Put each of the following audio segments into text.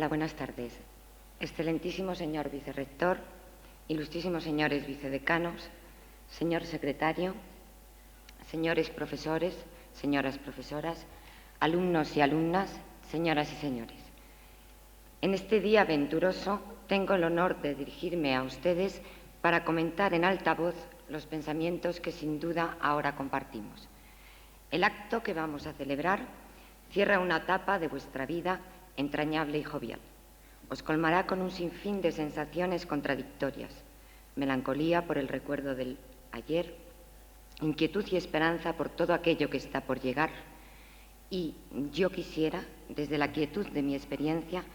buenas tardes. Excelentísimo señor vicerrector, ilustrísimos señores vicedecanos, señor secretario, señores profesores, señoras profesoras, alumnos y alumnas, señoras y señores. En este día venturoso tengo el honor de dirigirme a ustedes para comentar en alta voz los pensamientos que sin duda ahora compartimos. El acto que vamos a celebrar cierra una etapa de vuestra vida entrañable y jovial. Os colmará con un sinfín de sensaciones contradictorias: melancolía por el recuerdo del ayer, inquietud y esperanza por todo aquello que está por llegar. Y yo quisiera, desde la quietud de mi experiencia,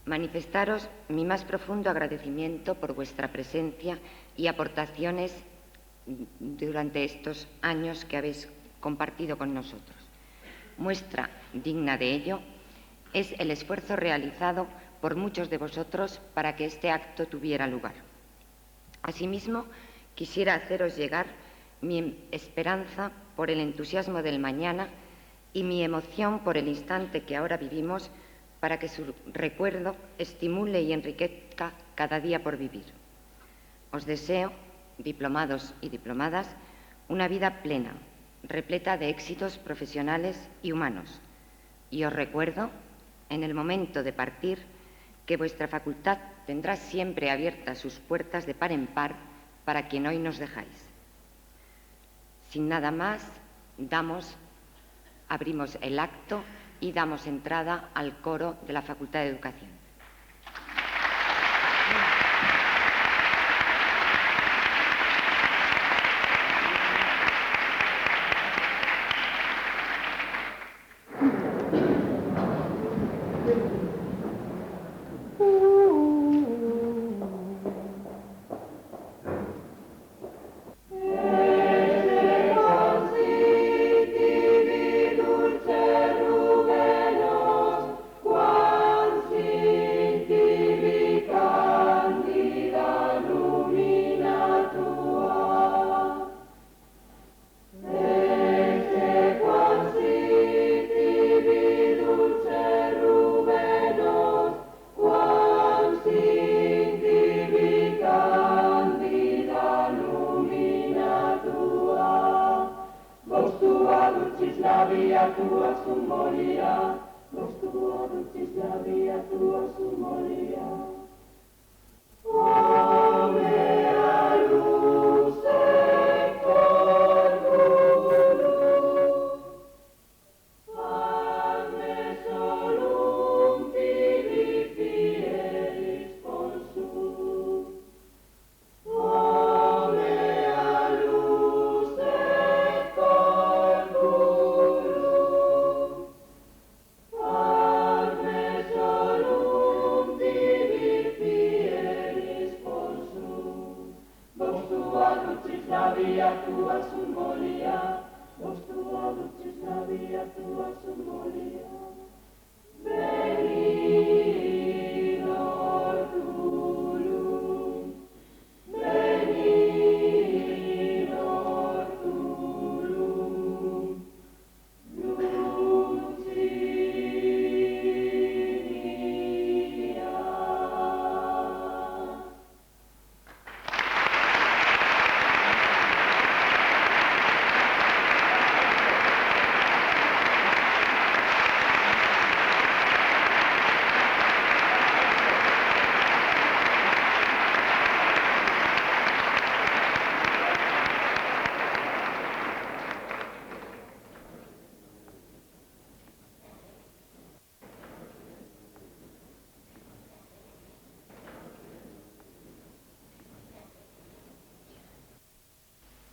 manifestaros mi más profundo agradecimiento por vuestra presencia y aportaciones durante estos años que habéis compartido con nosotros. Muestra digna de ello es el esfuerzo realizado por muchos de vosotros para que este acto tuviera lugar. Asimismo, quisiera haceros llegar mi esperanza por el entusiasmo del mañana y mi emoción por el instante que ahora vivimos, para que su recuerdo estimule y enriquezca cada día por vivir. Os deseo, diplomados y diplomadas, una vida plena, repleta de éxitos profesionales y humanos. Y os recuerdo, en el momento de partir, que vuestra facultad tendrá siempre abiertas sus puertas de par en par para quien hoy nos dejáis. Sin nada más, abrimos el acto y damos entrada al coro de la Facultad de Educación.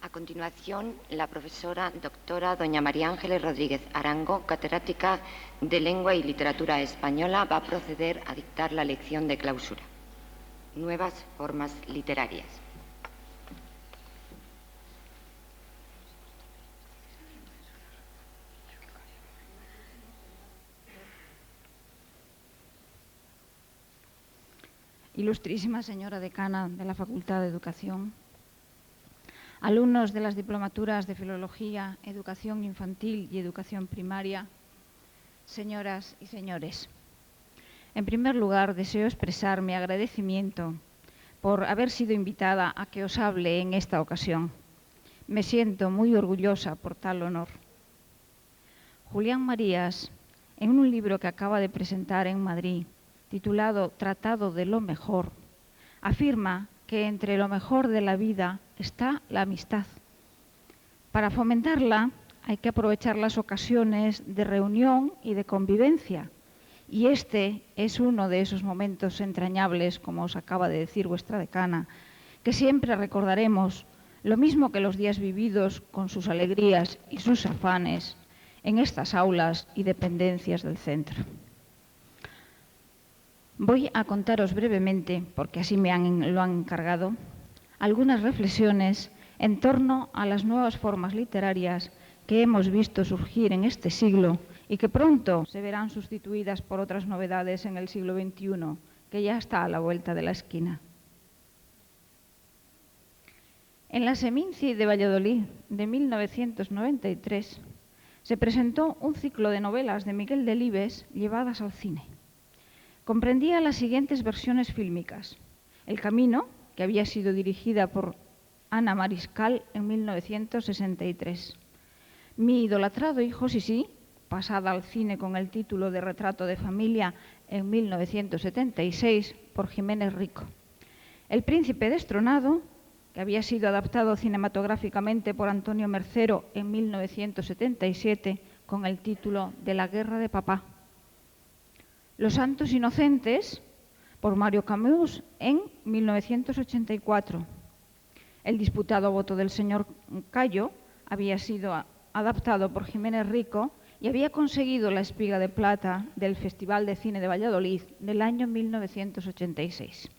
A continuación, la profesora doctora doña María Ángeles Rodríguez Arango, catedrática de Lengua y Literatura Española, va a proceder a dictar la lección de clausura. Nuevas formas literarias. Ilustrísima señora decana de la Facultad de Educación, alumnos de las diplomaturas de Filología, Educación Infantil y Educación Primaria, señoras y señores. En primer lugar, deseo expresar mi agradecimiento por haber sido invitada a que os hable en esta ocasión. Me siento muy orgullosa por tal honor. Julián Marías, en un libro que acaba de presentar en Madrid, titulado Tratado de lo Mejor, afirma que entre lo mejor de la vida está la amistad. Para fomentarla hay que aprovechar las ocasiones de reunión y de convivencia. Y este es uno de esos momentos entrañables, como os acaba de decir vuestra decana, que siempre recordaremos, lo mismo que los días vividos con sus alegrías y sus afanes en estas aulas y dependencias del centro. Voy a contaros brevemente, porque así lo han encargado, algunas reflexiones en torno a las nuevas formas literarias que hemos visto surgir en este siglo y que pronto se verán sustituidas por otras novedades en el siglo XXI, que ya está a la vuelta de la esquina. En la Seminci de Valladolid de 1993 se presentó un ciclo de novelas de Miguel Delibes llevadas al cine. Comprendía las siguientes versiones fílmicas: El Camino, que había sido dirigida por Ana Mariscal en 1963. Mi idolatrado hijo Sisí, pasada al cine con el título de Retrato de familia en 1976 por Jiménez Rico. El Príncipe destronado, que había sido adaptado cinematográficamente por Antonio Mercero en 1977 con el título de La guerra de papá. Los santos inocentes, por Mario Camus en 1984. El disputado voto del señor Cayo había sido adaptado por Jiménez Rico y había conseguido la Espiga de Plata del Festival de Cine de Valladolid del año 1986.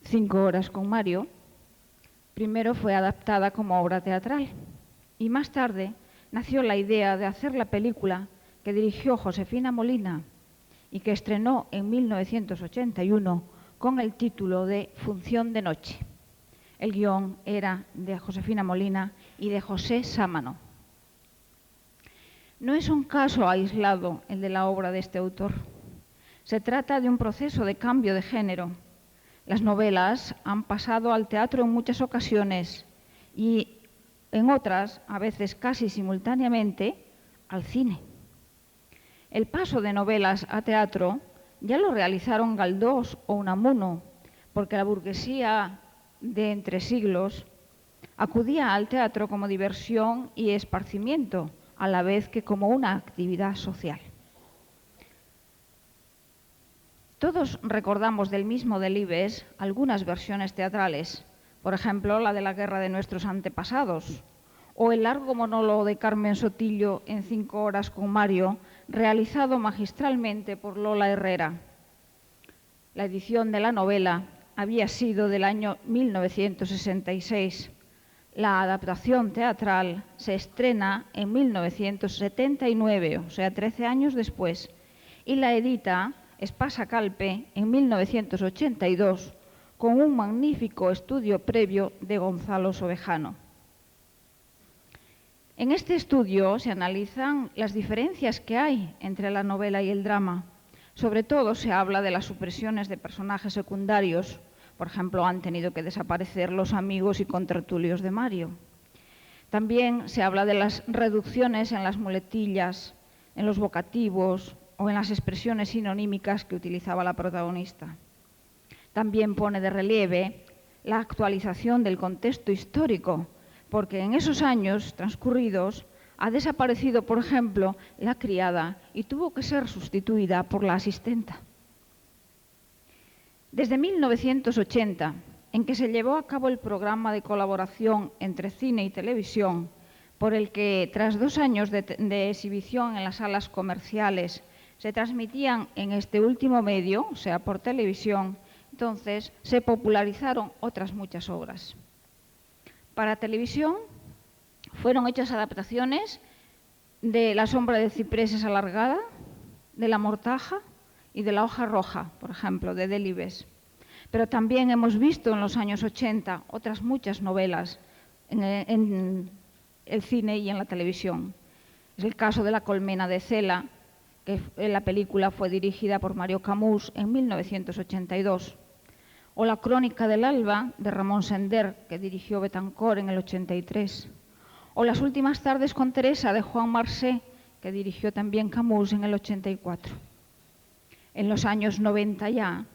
5 horas con Mario primero fue adaptada como obra teatral y más tarde nació la idea de hacer la película que dirigió Josefina Molina y que estrenó en 1981 con el título de Función de noche. El guión era de Josefina Molina y de José Sámano. No es un caso aislado el de la obra de este autor. Se trata de un proceso de cambio de género. Las novelas han pasado al teatro en muchas ocasiones y en otras, a veces casi simultáneamente, al cine. El paso de novelas a teatro ya lo realizaron Galdós o Unamuno, porque la burguesía de entre siglos acudía al teatro como diversión y esparcimiento, a la vez que como una actividad social. Todos recordamos del mismo Delibes algunas versiones teatrales, por ejemplo, la de la guerra de nuestros antepasados, o el largo monólogo de Carmen Sotillo en 5 horas con Mario, realizado magistralmente por Lola Herrera. La edición de la novela había sido del año 1966. La adaptación teatral se estrena en 1979, o sea, 13 años después, y la edita Espasa Calpe en 1982, con un magnífico estudio previo de Gonzalo Sobejano. En este estudio se analizan las diferencias que hay entre la novela y el drama. Sobre todo se habla de las supresiones de personajes secundarios. Por ejemplo, han tenido que desaparecer los amigos y contertulios de Mario. También se habla de las reducciones en las muletillas, en los vocativos o en las expresiones sinonímicas que utilizaba la protagonista. También pone de relieve la actualización del contexto histórico, porque en esos años transcurridos ha desaparecido, por ejemplo, la criada y tuvo que ser sustituida por la asistenta. Desde 1980, en que se llevó a cabo el programa de colaboración entre cine y televisión, por el que tras 2 años de exhibición en las salas comerciales se transmitían en este último medio, o sea, por televisión, entonces se popularizaron otras muchas obras. Para televisión fueron hechas adaptaciones de La sombra de cipreses alargada, de La mortaja y de La hoja roja, por ejemplo, de Delibes. Pero también hemos visto en los años 80 otras muchas novelas en el cine y en la televisión. Es el caso de La colmena de Cela, que la película fue dirigida por Mario Camus en 1982. O La crónica del alba, de Ramón Sender, que dirigió Betancourt en el 83. O Las últimas tardes con Teresa, de Juan Marsé, que dirigió también Camus en el 84. En los años 90 ya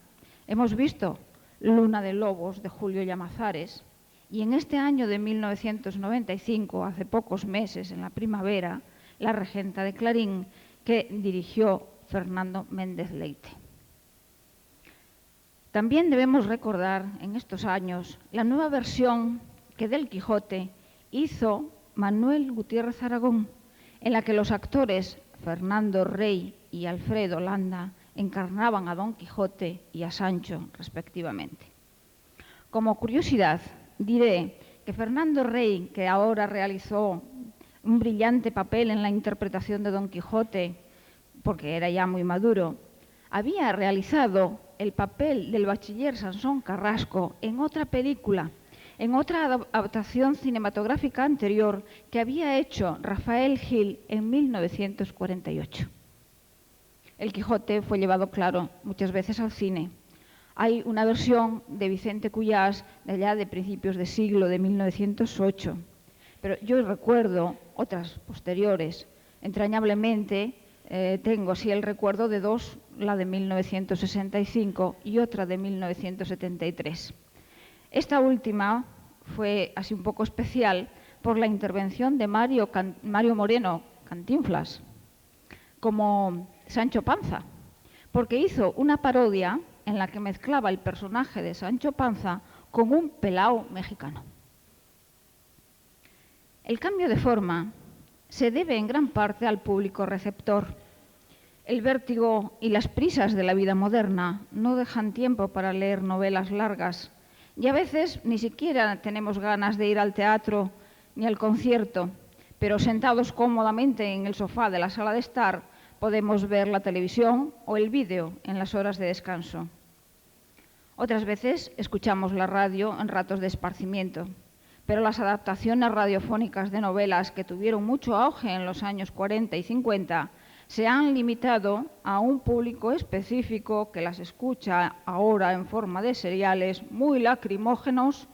hemos visto Luna de lobos, de Julio Llamazares, y en este año de 1995, hace pocos meses, en la primavera, La regenta de Clarín, que dirigió Fernando Méndez Leite. También debemos recordar en estos años la nueva versión que del Quijote hizo Manuel Gutiérrez Aragón, en la que los actores Fernando Rey y Alfredo Landa encarnaban a Don Quijote y a Sancho, respectivamente. Como curiosidad, diré que Fernando Rey, que ahora realizó un brillante papel en la interpretación de Don Quijote, porque era ya muy maduro, había realizado el papel del bachiller Sansón Carrasco en otra película, en otra adaptación cinematográfica anterior que había hecho Rafael Gil en 1948. El Quijote fue llevado, claro, muchas veces al cine. Hay una versión de Vicente Cuyás de allá de principios de siglo, de 1908, pero yo recuerdo otras posteriores. Entrañablemente tengo así el recuerdo de dos, la de 1965 y otra de 1973. Esta última fue así un poco especial por la intervención de Mario Moreno Cantinflas como Sancho Panza, porque hizo una parodia en la que mezclaba el personaje de Sancho Panza con un pelao mexicano. El cambio de forma se debe en gran parte al público receptor. El vértigo y las prisas de la vida moderna no dejan tiempo para leer novelas largas y a veces ni siquiera tenemos ganas de ir al teatro ni al concierto, pero sentados cómodamente en el sofá de la sala de estar podemos ver la televisión o el vídeo en las horas de descanso. Otras veces escuchamos la radio en ratos de esparcimiento, pero las adaptaciones radiofónicas de novelas que tuvieron mucho auge en los años 40 y 50 se han limitado a un público específico que las escucha ahora en forma de seriales muy lacrimógenos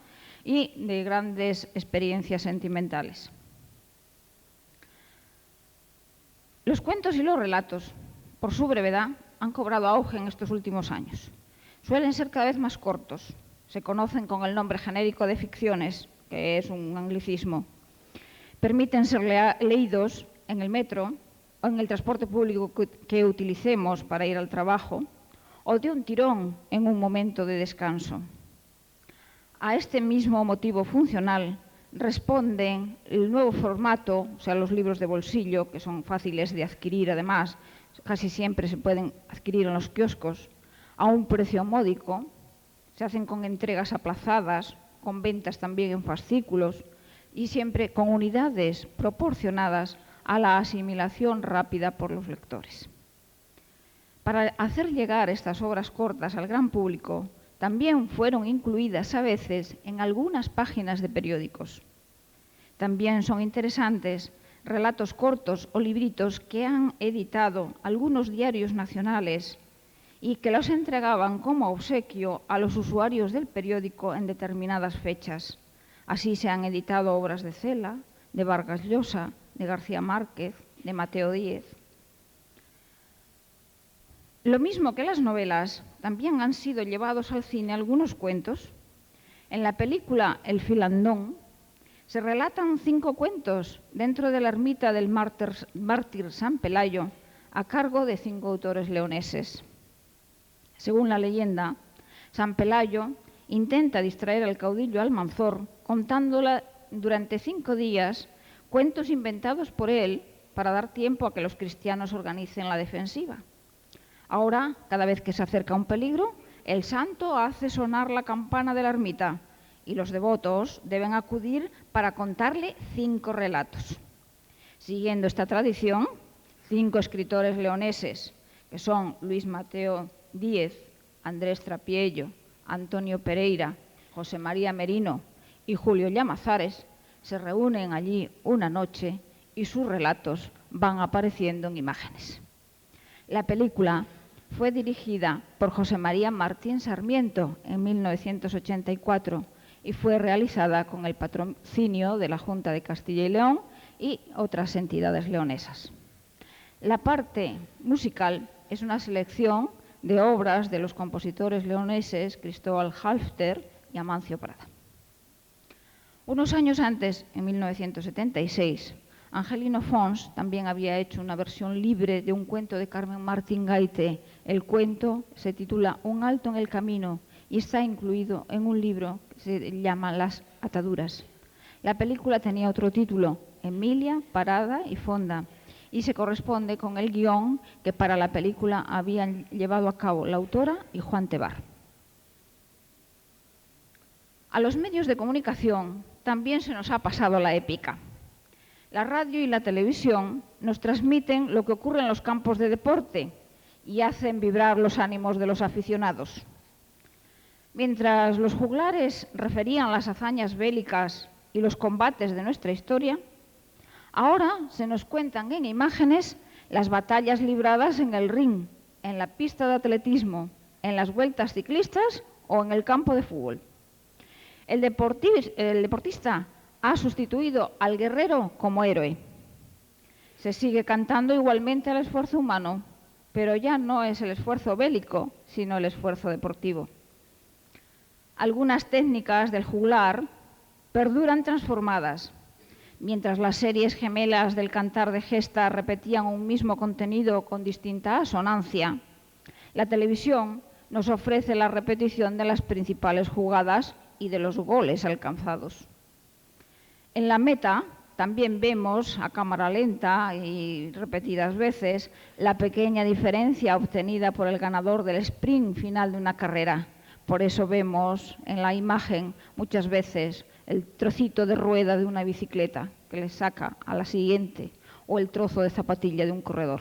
y de grandes experiencias sentimentales. Los cuentos y los relatos, por su brevedad, han cobrado auge en estos últimos años. Suelen ser cada vez más cortos. Se conocen con el nombre genérico de ficciones, que es un anglicismo. Permiten ser leídos en el metro o en el transporte público que utilicemos para ir al trabajo, o de un tirón en un momento de descanso. A este mismo motivo funcional responden el nuevo formato, o sea, los libros de bolsillo, que son fáciles de adquirir además, casi siempre se pueden adquirir en los kioscos, a un precio módico, se hacen con entregas aplazadas, con ventas también en fascículos y siempre con unidades proporcionadas a la asimilación rápida por los lectores. Para hacer llegar estas obras cortas al gran público, también fueron incluidas a veces en algunas páginas de periódicos. También son interesantes relatos cortos o libritos que han editado algunos diarios nacionales y que los entregaban como obsequio a los usuarios del periódico en determinadas fechas. Así se han editado obras de Cela, de Vargas Llosa, de García Márquez, de Mateo Díez. Lo mismo que las novelas, también han sido llevados al cine algunos cuentos. En la película El Filandón se relatan 5 cuentos dentro de la ermita del mártir San Pelayo, a cargo de 5 autores leoneses. Según la leyenda, San Pelayo intenta distraer al caudillo Almanzor contándola durante 5 días cuentos inventados por él para dar tiempo a que los cristianos organicen la defensiva. Ahora, cada vez que se acerca un peligro, el santo hace sonar la campana de la ermita y los devotos deben acudir para contarle 5 relatos. Siguiendo esta tradición, 5 escritores leoneses, que son Luis Mateo Díez, Andrés Trapiello, Antonio Pereira, José María Merino y Julio Llamazares, se reúnen allí una noche y sus relatos van apareciendo en imágenes. La película fue dirigida por José María Martín Sarmiento en 1984 y fue realizada con el patrocinio de la Junta de Castilla y León y otras entidades leonesas. La parte musical es una selección de obras de los compositores leoneses Cristóbal Halffter y Amancio Prada. Unos años antes, en 1976, Angelino Fons también había hecho una versión libre de un cuento de Carmen Martín Gaite. El cuento se titula Un alto en el camino y está incluido en un libro que se llama Las ataduras. La película tenía otro título, Emilia, Parada y Fonda, y se corresponde con el guión que para la película habían llevado a cabo la autora y Juan Tebar. A los medios de comunicación también se nos ha pasado la épica. La radio y la televisión nos transmiten lo que ocurre en los campos de deporte y hacen vibrar los ánimos de los aficionados. Mientras los juglares referían las hazañas bélicas y los combates de nuestra historia, ahora se nos cuentan en imágenes las batallas libradas en el ring, en la pista de atletismo, en las vueltas ciclistas o en el campo de fútbol. El deportista ha sustituido al guerrero como héroe. Se sigue cantando igualmente al esfuerzo humano, pero ya no es el esfuerzo bélico, sino el esfuerzo deportivo. Algunas técnicas del juglar perduran transformadas. Mientras las series gemelas del cantar de gesta repetían un mismo contenido con distinta asonancia, la televisión nos ofrece la repetición de las principales jugadas y de los goles alcanzados. En la meta también vemos a cámara lenta y repetidas veces la pequeña diferencia obtenida por el ganador del sprint final de una carrera. Por eso vemos en la imagen muchas veces el trocito de rueda de una bicicleta que le saca a la siguiente o el trozo de zapatilla de un corredor.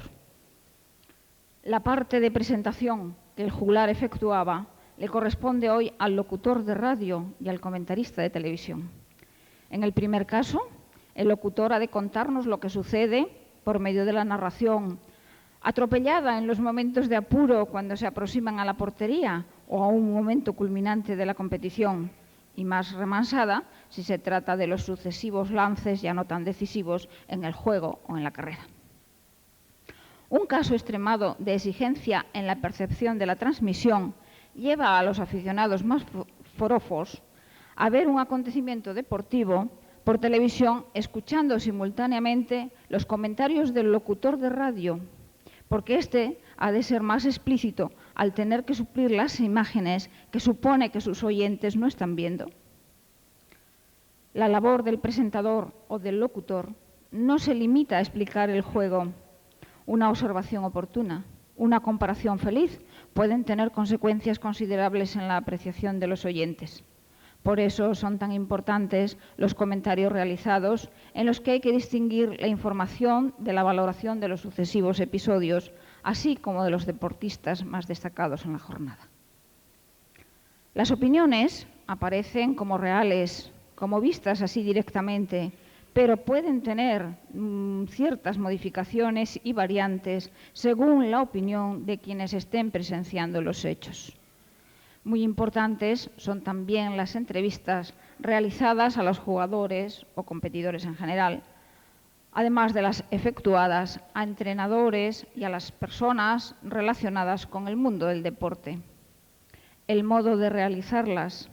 La parte de presentación que el juglar efectuaba le corresponde hoy al locutor de radio y al comentarista de televisión. En el primer caso, el locutor ha de contarnos lo que sucede por medio de la narración, atropellada en los momentos de apuro cuando se aproximan a la portería o a un momento culminante de la competición, y más remansada si se trata de los sucesivos lances ya no tan decisivos en el juego o en la carrera. Un caso extremado de exigencia en la percepción de la transmisión lleva a los aficionados más forofos a ver un acontecimiento deportivo por televisión escuchando simultáneamente los comentarios del locutor de radio, porque éste ha de ser más explícito al tener que suplir las imágenes que supone que sus oyentes no están viendo. La labor del presentador o del locutor no se limita a explicar el juego. Una observación oportuna, una comparación feliz pueden tener consecuencias considerables en la apreciación de los oyentes. Por eso son tan importantes los comentarios realizados en los que hay que distinguir la información de la valoración de los sucesivos episodios, así como de los deportistas más destacados en la jornada. Las opiniones aparecen como reales, como vistas así directamente, pero pueden tener ciertas modificaciones y variantes según la opinión de quienes estén presenciando los hechos. Muy importantes son también las entrevistas realizadas a los jugadores o competidores en general, además de las efectuadas a entrenadores y a las personas relacionadas con el mundo del deporte. El modo de realizarlas,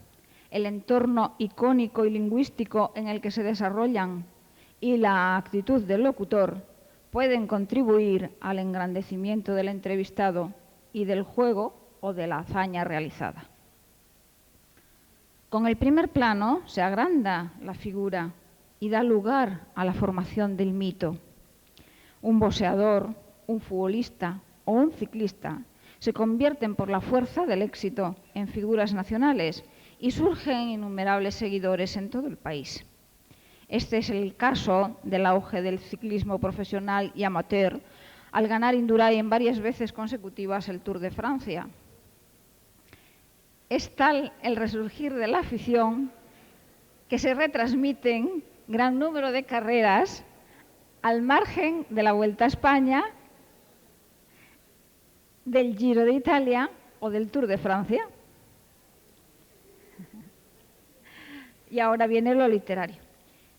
el entorno icónico y lingüístico en el que se desarrollan y la actitud del locutor pueden contribuir al engrandecimiento del entrevistado y del juego o de la hazaña realizada. Con el primer plano se agranda la figura y da lugar a la formación del mito. Un boxeador, un futbolista o un ciclista se convierten por la fuerza del éxito en figuras nacionales y surgen innumerables seguidores en todo el país. Este es el caso del auge del ciclismo profesional y amateur al ganar Indurain varias veces consecutivas el Tour de Francia. Es tal el resurgir de la afición que se retransmiten gran número de carreras al margen de la Vuelta a España del Giro de Italia o del Tour de Francia. Y ahora viene lo literario.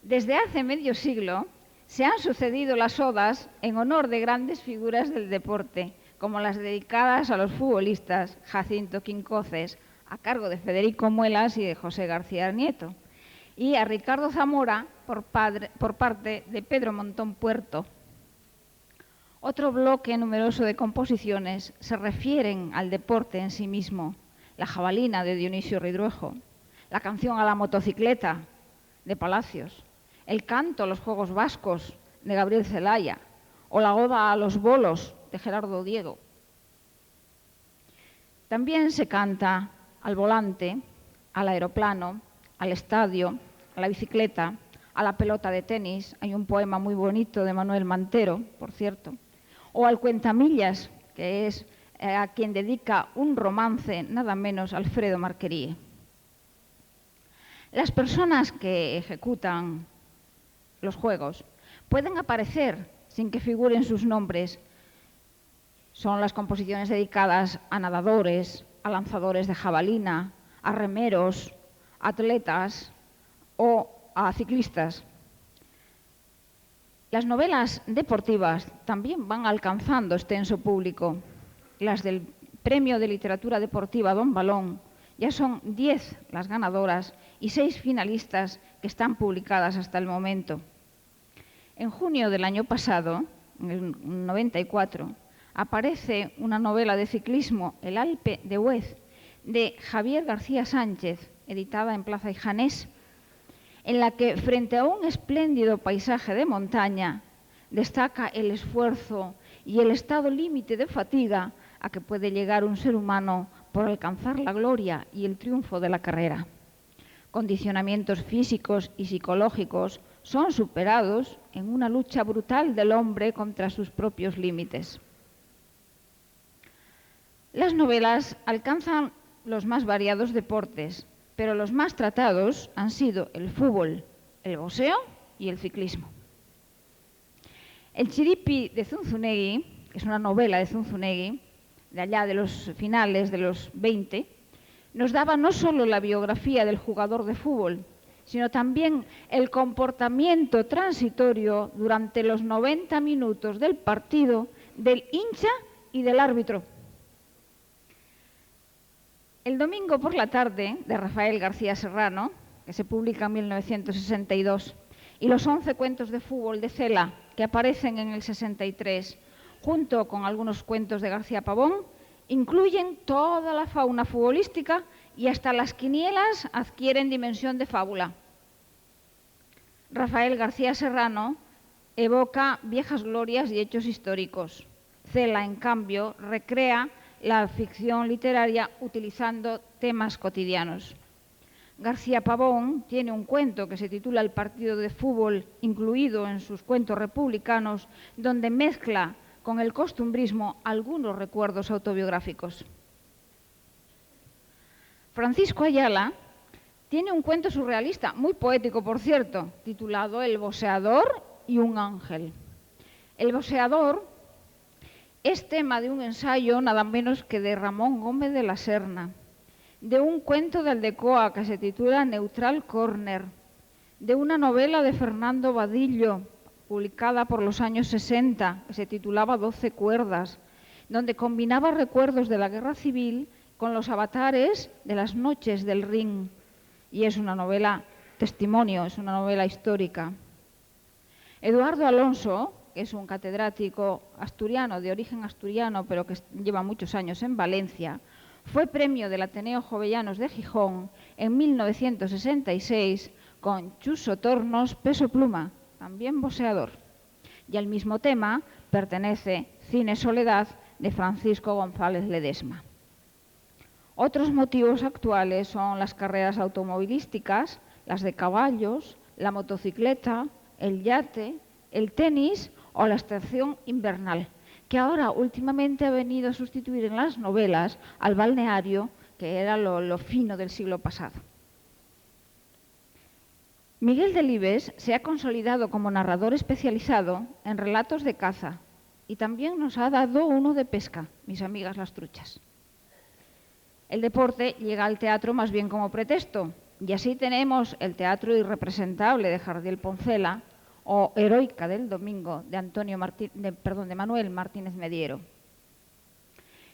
Desde hace medio siglo se han sucedido las odas en honor de grandes figuras del deporte, como las dedicadas a los futbolistas Jacinto Quincoces, a cargo de Federico Muelas y de José García Nieto, y a Ricardo Zamora por parte de Pedro Montón Puerto. Otro bloque numeroso de composiciones se refieren al deporte en sí mismo: La jabalina de Dionisio Ridruejo, La canción a la motocicleta de Palacios, El canto a los Juegos Vascos de Gabriel Celaya o La oda a los bolos de Gerardo Diego. También se canta al volante, al aeroplano, al estadio, a la bicicleta, a la pelota de tenis. Hay un poema muy bonito de Manuel Mantero, por cierto. O al cuentamillas, que es a quien dedica un romance nada menos Alfredo Marquerie. Las personas que ejecutan los juegos pueden aparecer sin que figuren sus nombres. Son las composiciones dedicadas a nadadores, a lanzadores de jabalina, a remeros, atletas o a ciclistas. Las novelas deportivas también van alcanzando extenso público. Las del Premio de Literatura Deportiva Don Balón, ya son 10 las ganadoras y 6 finalistas que están publicadas hasta el momento. En junio del año pasado, en el 94, aparece una novela de ciclismo, El Alpe de Huez, de Javier García Sánchez, editada en Plaza y Janés, en la que, frente a un espléndido paisaje de montaña, destaca el esfuerzo y el estado límite de fatiga a que puede llegar un ser humano por alcanzar la gloria y el triunfo de la carrera. Condicionamientos físicos y psicológicos son superados en una lucha brutal del hombre contra sus propios límites. Las novelas alcanzan los más variados deportes, pero los más tratados han sido el fútbol, el boxeo y el ciclismo. El Chiripi de Zunzunegui, que es una novela de Zunzunegui, de allá de los finales de los 20, nos daba no solo la biografía del jugador de fútbol, sino también el comportamiento transitorio durante los 90 minutos del partido del hincha y del árbitro. El domingo por la tarde, de Rafael García Serrano, que se publica en 1962, y los 11 cuentos de fútbol de Cela, que aparecen en el 63, junto con algunos cuentos de García Pavón, incluyen toda la fauna futbolística y hasta las quinielas adquieren dimensión de fábula. Rafael García Serrano evoca viejas glorias y hechos históricos. Cela, en cambio, recrea la ficción literaria utilizando temas cotidianos. García Pavón tiene un cuento que se titula El partido de fútbol, incluido en sus cuentos republicanos, donde mezcla con el costumbrismo algunos recuerdos autobiográficos. Francisco Ayala tiene un cuento surrealista, muy poético por cierto, titulado El boxeador y un ángel. El boxeador es tema de un ensayo nada menos que de Ramón Gómez de la Serna, de un cuento de Aldecoa que se titula Neutral Corner, de una novela de Fernando Vadillo, publicada por los años 60, que se titulaba 12 cuerdas, donde combinaba recuerdos de la guerra civil con los avatares de las noches del ring. Y es una novela testimonio, es una novela histórica. Eduardo Alonso, que es un catedrático asturiano, de origen asturiano, pero que lleva muchos años en Valencia, fue premio del Ateneo Jovellanos de Gijón en 1966 con Chuso Tornos, Peso Pluma, también boxeador. Y al mismo tema pertenece Cine Soledad de Francisco González Ledesma. Otros motivos actuales son las carreras automovilísticas, las de caballos, la motocicleta, el yate, el tenis o la estación invernal, que ahora últimamente ha venido a sustituir en las novelas al balneario, que era lo fino del siglo pasado. Miguel Delibes se ha consolidado como narrador especializado en relatos de caza, y también nos ha dado uno de pesca, mis amigas las truchas. El deporte llega al teatro más bien como pretexto, y así tenemos el teatro irrepresentable de Jardiel Poncela o Heroica del Domingo de Manuel Martínez Mediero.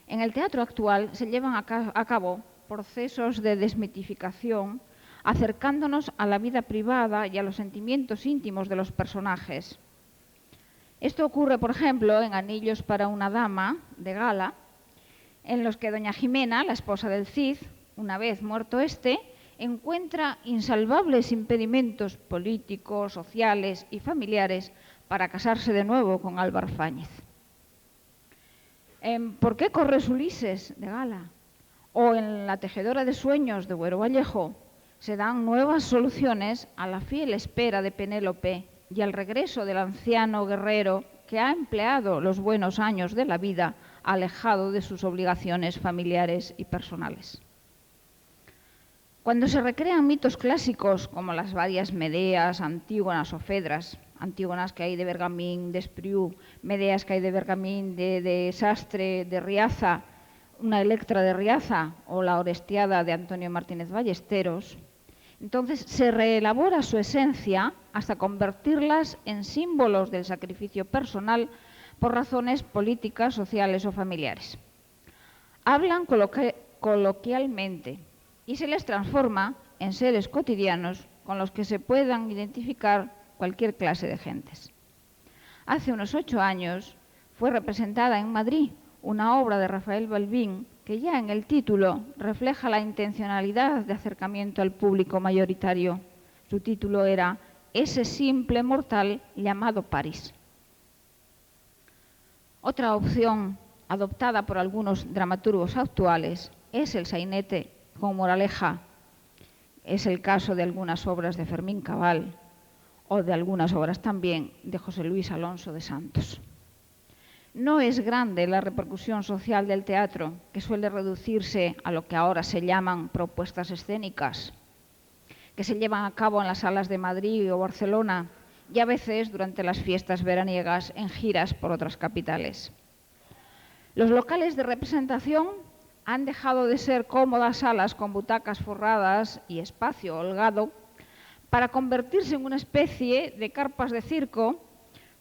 En el teatro actual se llevan a cabo procesos de desmitificación, acercándonos a la vida privada y a los sentimientos íntimos de los personajes. Esto ocurre, por ejemplo, en Anillos para una dama, de Gala, en los que doña Jimena, la esposa del Cid, una vez muerto éste, encuentra insalvables impedimentos políticos, sociales y familiares para casarse de nuevo con Álvar Fáñez. En ¿Por qué corres, Ulises?, de Gala, o en La tejedora de sueños, de Buero Vallejo, se dan nuevas soluciones a la fiel espera de Penélope y al regreso del anciano guerrero que ha empleado los buenos años de la vida alejado de sus obligaciones familiares y personales. Cuando se recrean mitos clásicos como las varias Medeas, Antígonas o Fedras, Antígonas que hay de Bergamín, de Espriu, Medeas que hay de Bergamín, de Sastre, de Riaza, una Electra de Riaza o la Orestiada de Antonio Martínez Ballesteros, entonces se reelabora su esencia hasta convertirlas en símbolos del sacrificio personal por razones políticas, sociales o familiares. Hablan coloquialmente y se les transforma en seres cotidianos con los que se puedan identificar cualquier clase de gentes. Hace unos 8 años fue representada en Madrid una obra de Rafael Balbín que ya en el título refleja la intencionalidad de acercamiento al público mayoritario. Su título era Ese simple mortal llamado París. Otra opción adoptada por algunos dramaturgos actuales es el sainete con moraleja. Es el caso de algunas obras de Fermín Cabal o de algunas obras también de José Luis Alonso de Santos. No es grande la repercusión social del teatro, que suele reducirse a lo que ahora se llaman propuestas escénicas, que se llevan a cabo en las salas de Madrid o Barcelona y a veces durante las fiestas veraniegas en giras por otras capitales. Los locales de representación han dejado de ser cómodas salas con butacas forradas y espacio holgado para convertirse en una especie de carpas de circo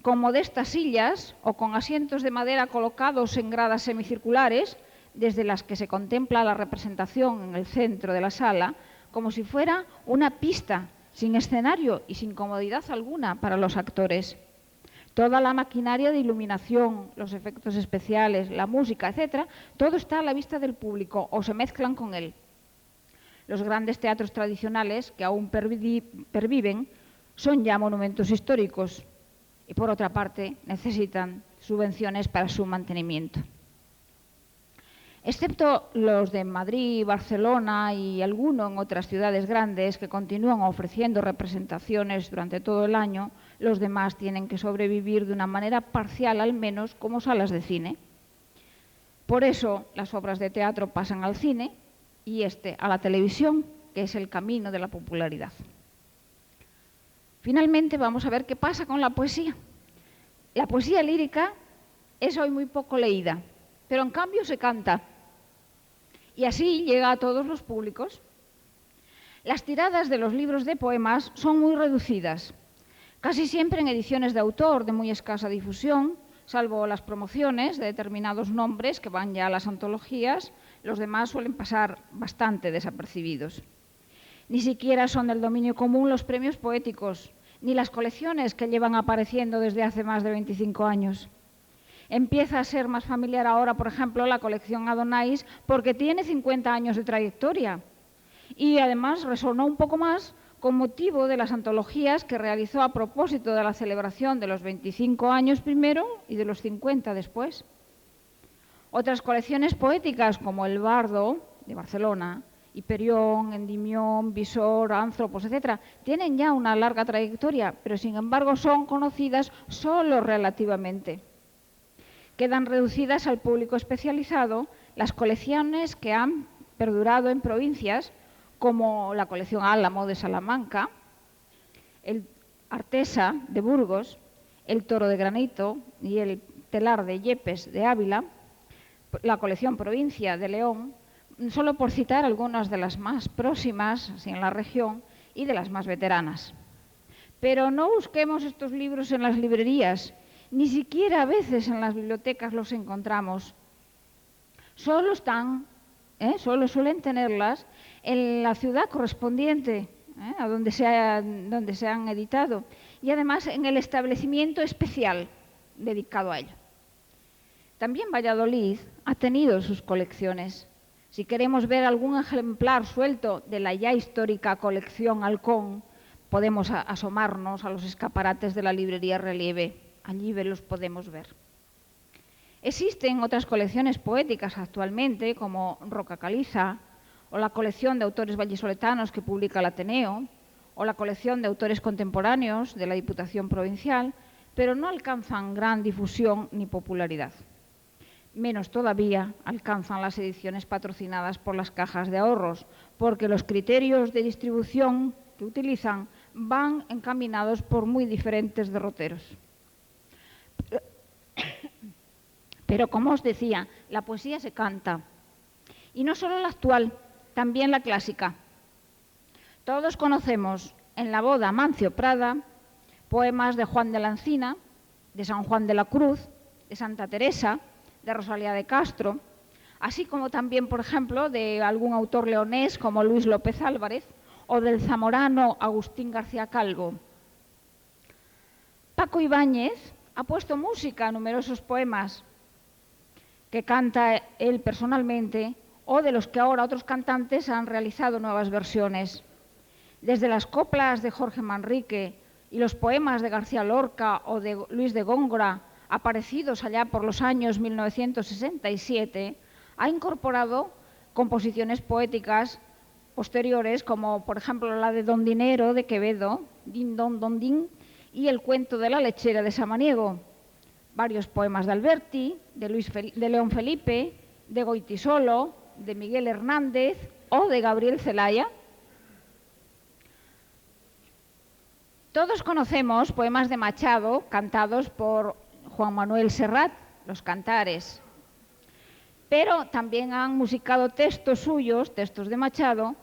con modestas sillas o con asientos de madera colocados en gradas semicirculares, desde las que se contempla la representación en el centro de la sala, como si fuera una pista, sin escenario y sin comodidad alguna para los actores. Toda la maquinaria de iluminación, los efectos especiales, la música, etc., todo está a la vista del público o se mezclan con él. Los grandes teatros tradicionales, que aún perviven, son ya monumentos históricos y, por otra parte, necesitan subvenciones para su mantenimiento. Excepto los de Madrid, Barcelona y alguno en otras ciudades grandes que continúan ofreciendo representaciones durante todo el año, los demás tienen que sobrevivir de una manera parcial al menos como salas de cine. Por eso las obras de teatro pasan al cine y a la televisión, que es el camino de la popularidad. Finalmente vamos a ver qué pasa con la poesía. La poesía lírica es hoy muy poco leída, pero en cambio se canta. Y así llega a todos los públicos. Las tiradas de los libros de poemas son muy reducidas, casi siempre en ediciones de autor de muy escasa difusión, salvo las promociones de determinados nombres que van ya a las antologías, los demás suelen pasar bastante desapercibidos. Ni siquiera son del dominio común los premios poéticos, ni las colecciones que llevan apareciendo desde hace más de 25 años. Empieza a ser más familiar ahora, por ejemplo, la colección Adonais, porque tiene 50 años de trayectoria y además resonó un poco más con motivo de las antologías que realizó a propósito de la celebración de los 25 años primero y de los 50 después. Otras colecciones poéticas como El Bardo, de Barcelona, Hiperión, Endimión, Visor, Anthropos, etc., tienen ya una larga trayectoria, pero sin embargo son conocidas solo relativamente. Quedan reducidas al público especializado las colecciones que han perdurado en provincias como la colección Álamo de Salamanca, el Artesa de Burgos, el Toro de Granito y el Telar de Yepes de Ávila, la colección Provincia de León, solo por citar algunas de las más próximas así en la región y de las más veteranas. Pero no busquemos estos libros en las librerías, ni siquiera a veces en las bibliotecas los encontramos. Solo suelen tenerlas en la ciudad correspondiente, a donde se han editado, y además en el establecimiento especial dedicado a ello. También Valladolid ha tenido sus colecciones. Si queremos ver algún ejemplar suelto de la ya histórica colección Halcón, podemos asomarnos a los escaparates de la librería Relieve. Allí los podemos ver. Existen otras colecciones poéticas actualmente, como Roca Caliza, o la colección de autores vallisoletanos que publica el Ateneo, o la colección de autores contemporáneos de la Diputación Provincial, pero no alcanzan gran difusión ni popularidad. Menos todavía alcanzan las ediciones patrocinadas por las cajas de ahorros, porque los criterios de distribución que utilizan van encaminados por muy diferentes derroteros. Pero, como os decía, la poesía se canta. Y no solo la actual, también la clásica. Todos conocemos En la boda Mancio Prada poemas de Juan de la Encina, de San Juan de la Cruz, de Santa Teresa, de Rosalía de Castro, así como también, por ejemplo, de algún autor leonés como Luis López Álvarez o del zamorano Agustín García Calvo. Paco Ibáñez ha puesto música a numerosos poemas que canta él personalmente o de los que ahora otros cantantes han realizado nuevas versiones. Desde las coplas de Jorge Manrique y los poemas de García Lorca o de Luis de Góngora, aparecidos allá por los años 1967, ha incorporado composiciones poéticas posteriores, como por ejemplo la de Don Dinero de Quevedo, Din Don Don Din, y el cuento de la lechera de Samaniego, varios poemas de Alberti, de León Felipe, de Goytisolo, de Miguel Hernández o de Gabriel Celaya. Todos conocemos poemas de Machado cantados por Juan Manuel Serrat, los Cantares, pero también han musicado textos suyos, textos de Machado,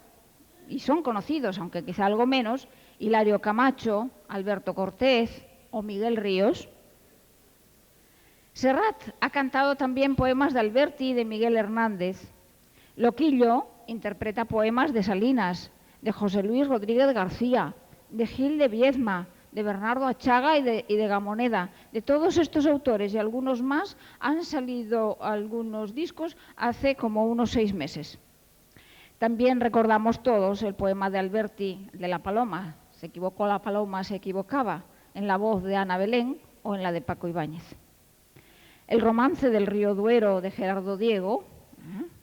y son conocidos, aunque quizá algo menos, Hilario Camacho, Alberto Cortés o Miguel Ríos. Serrat ha cantado también poemas de Alberti y de Miguel Hernández. Loquillo interpreta poemas de Salinas, de José Luis Rodríguez García, de Gil de Viedma, de Bernardo Achaga y de Gamoneda. De todos estos autores y algunos más han salido algunos discos hace como unos 6 meses. También recordamos todos el poema de Alberti, de La Paloma. Se equivocó la paloma, se equivocaba, en la voz de Ana Belén o en la de Paco Ibáñez. El romance del Río Duero de Gerardo Diego,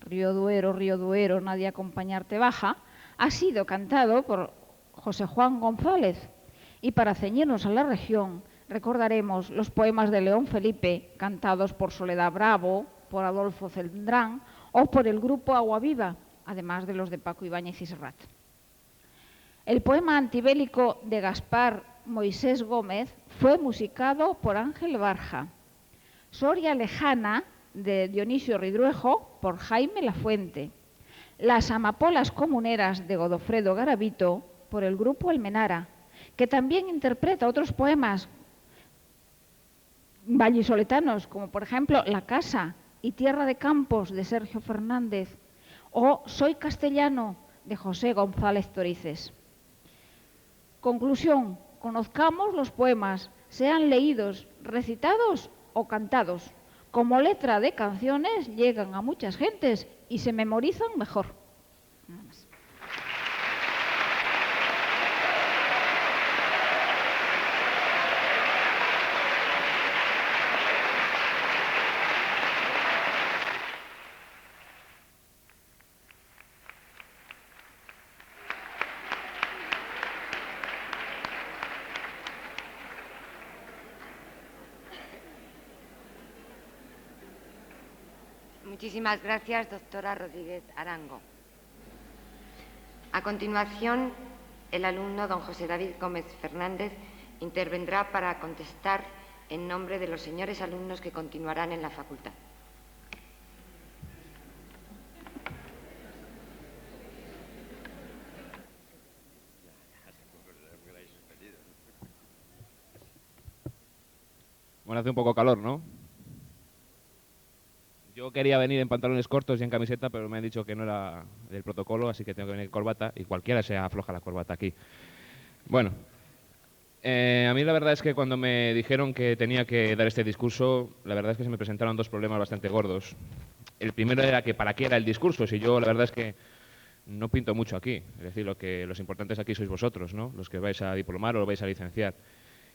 Río Duero, nadie a acompañarte baja, ha sido cantado por José Juan González. Y para ceñirnos a la región, recordaremos los poemas de León Felipe, cantados por Soledad Bravo, por Adolfo Celdrán o por el grupo Agua Viva, además de los de Paco Ibáñez y Serrat. El poema antibélico de Gaspar Moisés Gómez fue musicado por Ángel Barja. Soria Lejana, de Dionisio Ridruejo, por Jaime Lafuente. Las amapolas comuneras de Godofredo Garavito, por el grupo Almenara, que también interpreta otros poemas vallisoletanos, como por ejemplo La Casa y Tierra de Campos, de Sergio Fernández, o Soy Castellano, de José González Torices. Conclusión: conozcamos los poemas, sean leídos, recitados o cantados. Como letra de canciones llegan a muchas gentes y se memorizan mejor. Nada más. Muchísimas gracias, doctora Rodríguez Arango. A continuación, el alumno don José David Gómez Fernández intervendrá para contestar en nombre de los señores alumnos que continuarán en la facultad. Bueno, hace un poco calor, ¿no? Yo quería venir en pantalones cortos y en camiseta, pero me han dicho que no era del protocolo, así que tengo que venir en corbata, y cualquiera se afloja la corbata aquí. Bueno, a mí la verdad es que cuando me dijeron que tenía que dar este discurso, la verdad es que se me presentaron dos problemas bastante gordos. El primero era que ¿para qué era el discurso? Si yo la verdad es que no pinto mucho aquí. Es decir, los importantes aquí sois vosotros, ¿no? Los que vais a diplomar o vais a licenciar.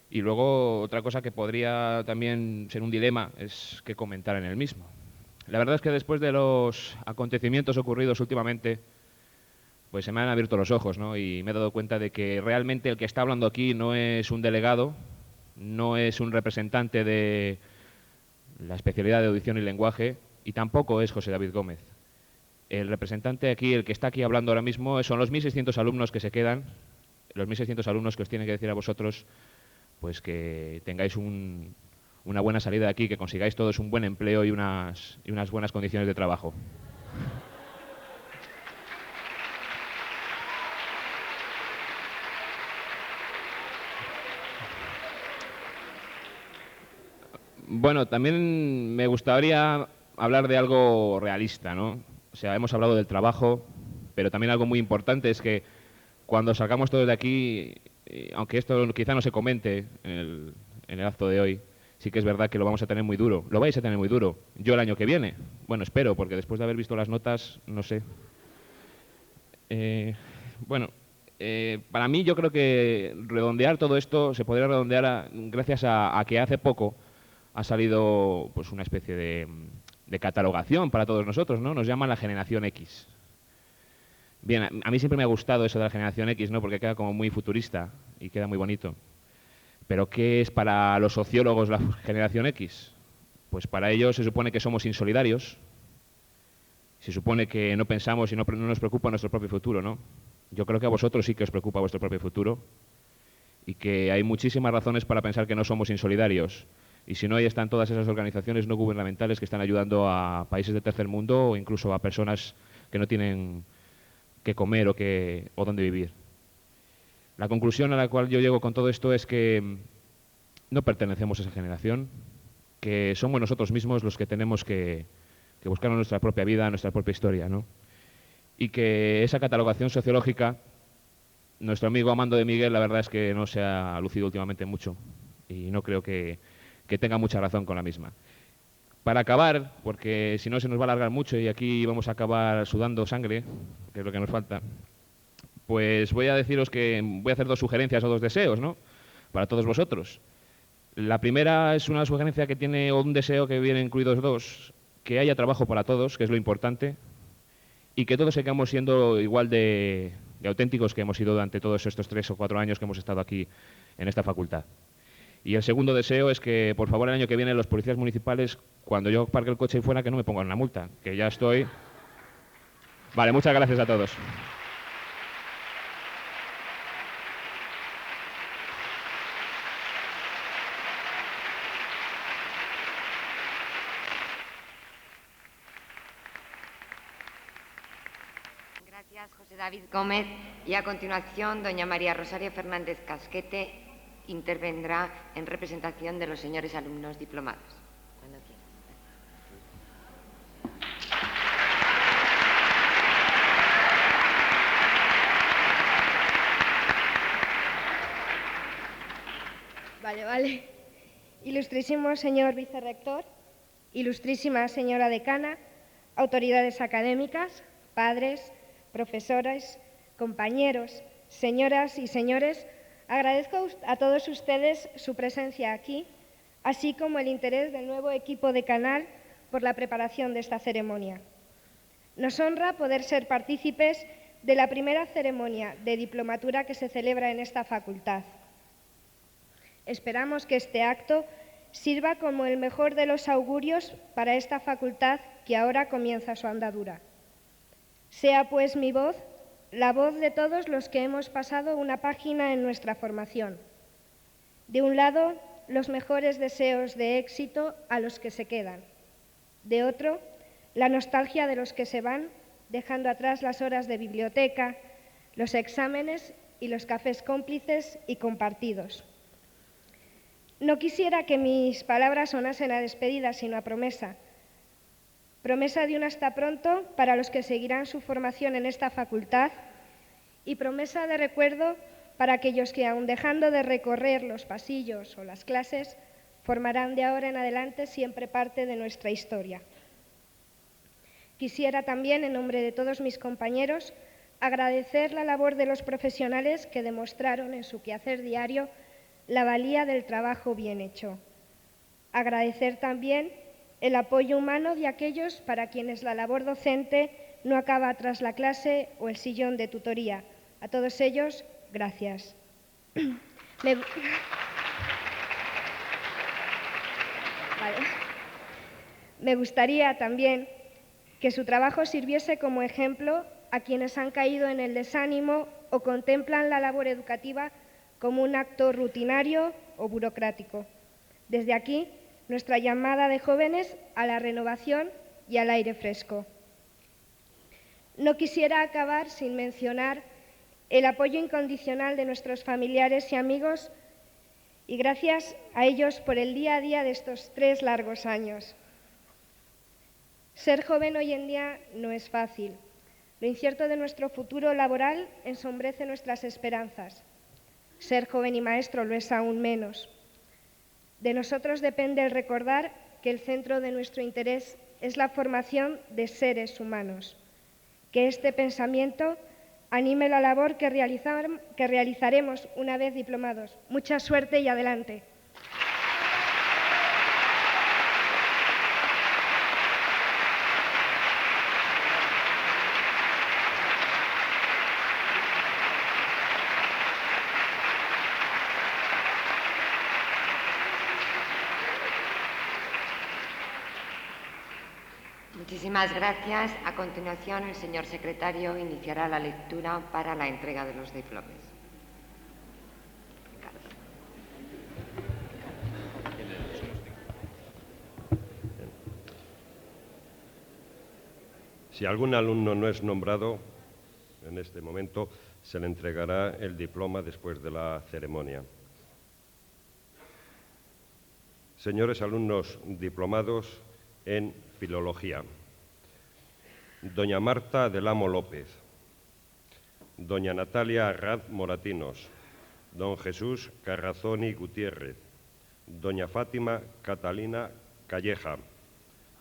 Y luego otra cosa que podría también ser un dilema es qué comentar en el mismo. La verdad es que después de los acontecimientos ocurridos últimamente, pues se me han abierto los ojos, ¿no? Y me he dado cuenta de que realmente el que está hablando aquí no es un delegado, no es un representante de la especialidad de audición y lenguaje, y tampoco es José David Gómez. El representante aquí, el que está aquí hablando ahora mismo, son los 1.600 alumnos que se quedan, los 1.600 alumnos que os tienen que decir a vosotros pues que tengáis una buena salida de aquí, que consigáis todos un buen empleo y unas buenas condiciones de trabajo. Bueno, también me gustaría hablar de algo realista, ¿no? O sea, hemos hablado del trabajo, pero también algo muy importante es que cuando salgamos todos de aquí, aunque esto quizá no se comente en el acto de hoy, sí que es verdad que lo vamos a tener muy duro. Lo vais a tener muy duro. Yo el año que viene. Bueno, espero, porque después de haber visto las notas, no sé. Bueno, para mí yo creo que redondear todo esto se podría redondear gracias a que hace poco ha salido pues una especie de catalogación para todos nosotros, ¿no? Nos llaman la generación X. Bien, a mí siempre me ha gustado eso de la generación X, ¿no? Porque queda como muy futurista y queda muy bonito. ¿Pero qué es para los sociólogos la generación X? Pues para ellos se supone que somos insolidarios, se supone que no pensamos y no nos preocupa nuestro propio futuro, ¿no? Yo creo que a vosotros sí que os preocupa vuestro propio futuro y que hay muchísimas razones para pensar que no somos insolidarios. Y si no, ahí están todas esas organizaciones no gubernamentales que están ayudando a países de tercer mundo o incluso a personas que no tienen qué comer o dónde vivir. La conclusión a la cual yo llego con todo esto es que no pertenecemos a esa generación, que somos nosotros mismos los que tenemos que buscar nuestra propia vida, nuestra propia historia, ¿no? Y que esa catalogación sociológica, nuestro amigo Amando de Miguel, la verdad es que no se ha lucido últimamente mucho y no creo que tenga mucha razón con la misma. Para acabar, porque si no se nos va a alargar mucho y aquí vamos a acabar sudando sangre, que es lo que nos falta, pues voy a deciros que voy a hacer dos sugerencias o dos deseos, ¿no? Para todos vosotros. La primera es una sugerencia que tiene, o un deseo que vienen incluidos dos, que haya trabajo para todos, que es lo importante, y que todos sigamos siendo igual de auténticos que hemos sido durante todos estos 3 o 4 años que hemos estado aquí en esta facultad. Y el segundo deseo es que, por favor, el año que viene los policías municipales, cuando yo parque el coche ahí fuera, que no me pongan una multa, que ya estoy... Vale, muchas gracias a todos. Gracias, José David Gómez. Y a continuación, doña María Rosario Fernández Casquete intervendrá en representación de los señores alumnos diplomados. Cuando quiera. Vale. Ilustrísimo señor vicerrector, ilustrísima señora decana, autoridades académicas, padres, profesores, compañeros, señoras y señores, agradezco a todos ustedes su presencia aquí, así como el interés del nuevo equipo de Canal por la preparación de esta ceremonia. Nos honra poder ser partícipes de la primera ceremonia de diplomatura que se celebra en esta facultad. Esperamos que este acto sirva como el mejor de los augurios para esta facultad que ahora comienza su andadura. Sea pues mi voz la voz de todos los que hemos pasado una página en nuestra formación. De un lado, los mejores deseos de éxito a los que se quedan. De otro, la nostalgia de los que se van, dejando atrás las horas de biblioteca, los exámenes y los cafés cómplices y compartidos. No quisiera que mis palabras sonasen a despedida, sino a promesa. Promesa de un hasta pronto para los que seguirán su formación en esta facultad y promesa de recuerdo para aquellos que, aun dejando de recorrer los pasillos o las clases, formarán de ahora en adelante siempre parte de nuestra historia. Quisiera también, en nombre de todos mis compañeros, agradecer la labor de los profesionales que demostraron en su quehacer diario la valía del trabajo bien hecho. Agradecer también el apoyo humano de aquellos para quienes la labor docente no acaba tras la clase o el sillón de tutoría. A todos ellos, gracias. Me gustaría también que su trabajo sirviese como ejemplo a quienes han caído en el desánimo o contemplan la labor educativa como un acto rutinario o burocrático. Desde aquí, nuestra llamada de jóvenes a la renovación y al aire fresco. No quisiera acabar sin mencionar el apoyo incondicional de nuestros familiares y amigos y gracias a ellos por el día a día de estos 3 largos años. Ser joven hoy en día no es fácil. Lo incierto de nuestro futuro laboral ensombrece nuestras esperanzas. Ser joven y maestro lo es aún menos. De nosotros depende el recordar que el centro de nuestro interés es la formación de seres humanos. Que este pensamiento anime la labor que realizaremos una vez diplomados. Mucha suerte y adelante. Muchísimas gracias. A continuación, el señor secretario iniciará la lectura para la entrega de los diplomas. Si algún alumno no es nombrado, en este momento se le entregará el diploma después de la ceremonia. Señores alumnos diplomados en Filología: doña Marta del Amo López, doña Natalia Arraz Moratinos, don Jesús Carrazoni Gutiérrez, doña Fátima Catalina Calleja,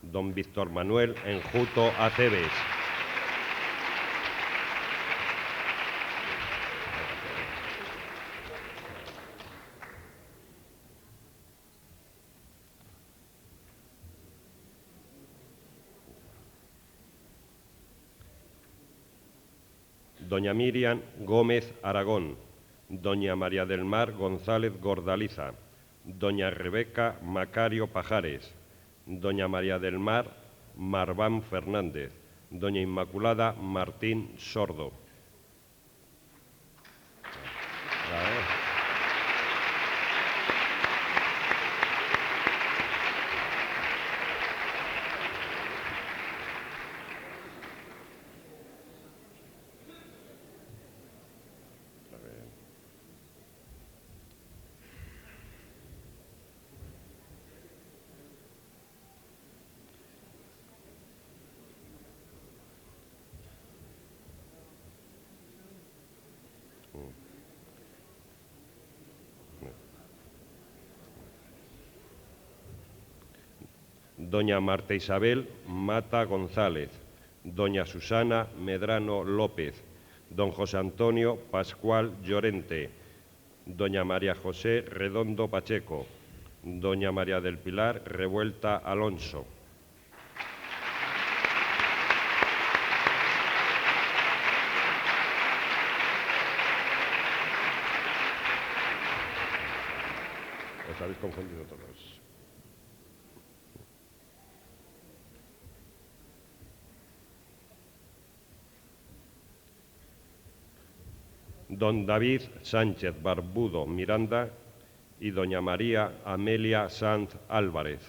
don Víctor Manuel Enjuto Aceves, doña Miriam Gómez Aragón, doña María del Mar González Gordaliza, doña Rebeca Macario Pajares, doña María del Mar Marván Fernández, doña Inmaculada Martín Sordo. Doña Marta Isabel Mata González, doña Susana Medrano López, don José Antonio Pascual Llorente, doña María José Redondo Pacheco, doña María del Pilar Revuelta Alonso. Os habéis confundido todos. Don David Sánchez Barbudo Miranda y doña María Amelia Sanz Álvarez.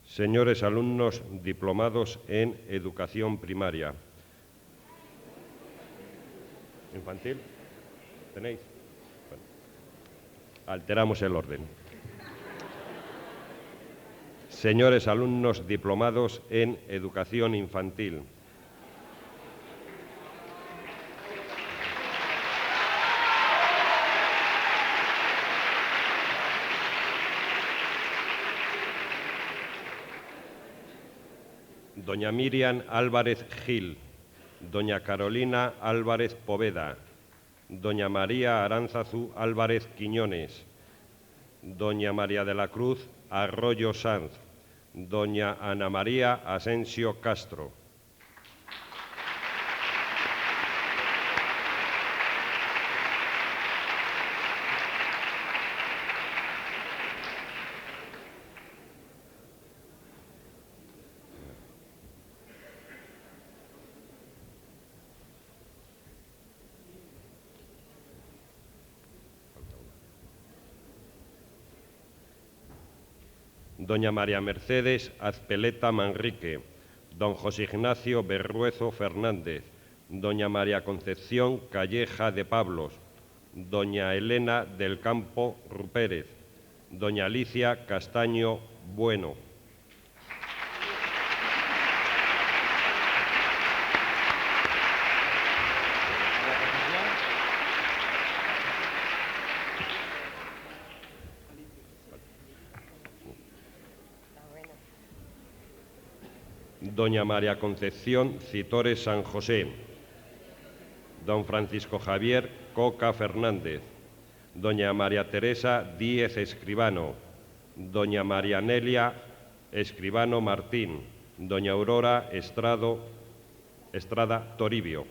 Señores alumnos diplomados en educación primaria. ¿Infantil? ¿Tenéis? Bueno, alteramos el orden. Señores alumnos diplomados en educación infantil. Doña Miriam Álvarez Gil, doña Carolina Álvarez Poveda, doña María Aránzazu Álvarez Quiñones, doña María de la Cruz Arroyo Sanz, doña Ana María Asensio Castro. Doña María Mercedes Azpeleta Manrique, don José Ignacio Berruezo Fernández, doña María Concepción Calleja de Pablos, doña Elena del Campo Rupérez, doña Alicia Castaño Bueno. Doña María Concepción Citores San José, don Francisco Javier Coca Fernández, doña María Teresa Díez Escribano, doña María Nelia Escribano Martín, doña Aurora Estrada Toribio.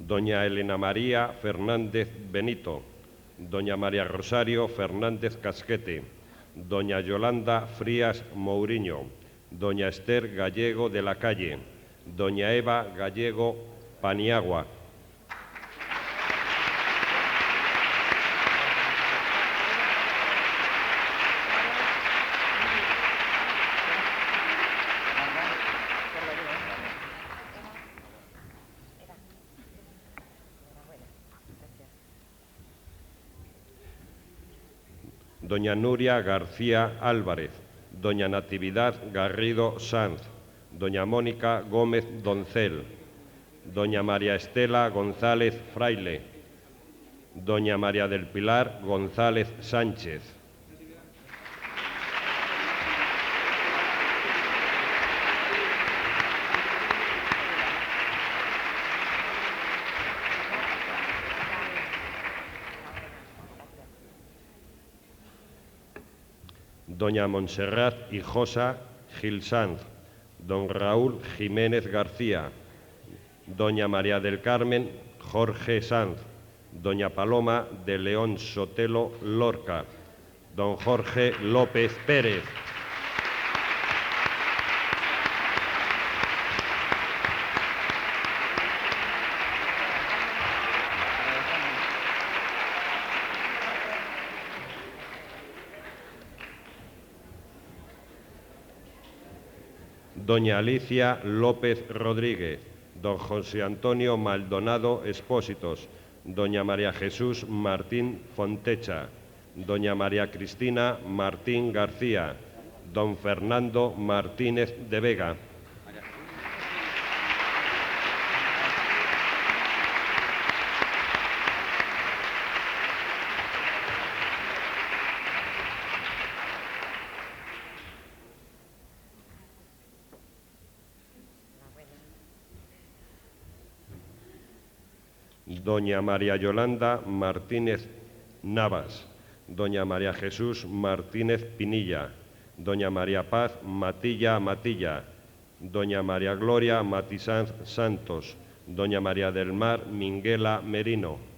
Doña Elena María Fernández Benito, doña María Rosario Fernández Casquete, doña Yolanda Frías Mouriño, doña Esther Gallego de la Calle, doña Eva Gallego Paniagua. Doña Nuria García Álvarez, doña Natividad Garrido Sanz, doña Mónica Gómez Doncel, doña María Estela González Fraile, doña María del Pilar González Sánchez. Doña Montserrat Hijosa Gil Sanz, don Raúl Jiménez García, doña María del Carmen Jorge Sanz, doña Paloma de León Sotelo Lorca, don Jorge López Pérez. Doña Alicia López Rodríguez, don José Antonio Maldonado Expósitos, doña María Jesús Martín Fontecha, doña María Cristina Martín García, don Fernando Martínez de Vega. doña María Yolanda Martínez Navas, doña María Jesús Martínez Pinilla, doña María Paz Matilla Matilla, doña María Gloria Matizanz Santos, doña María del Mar Minguela Merino.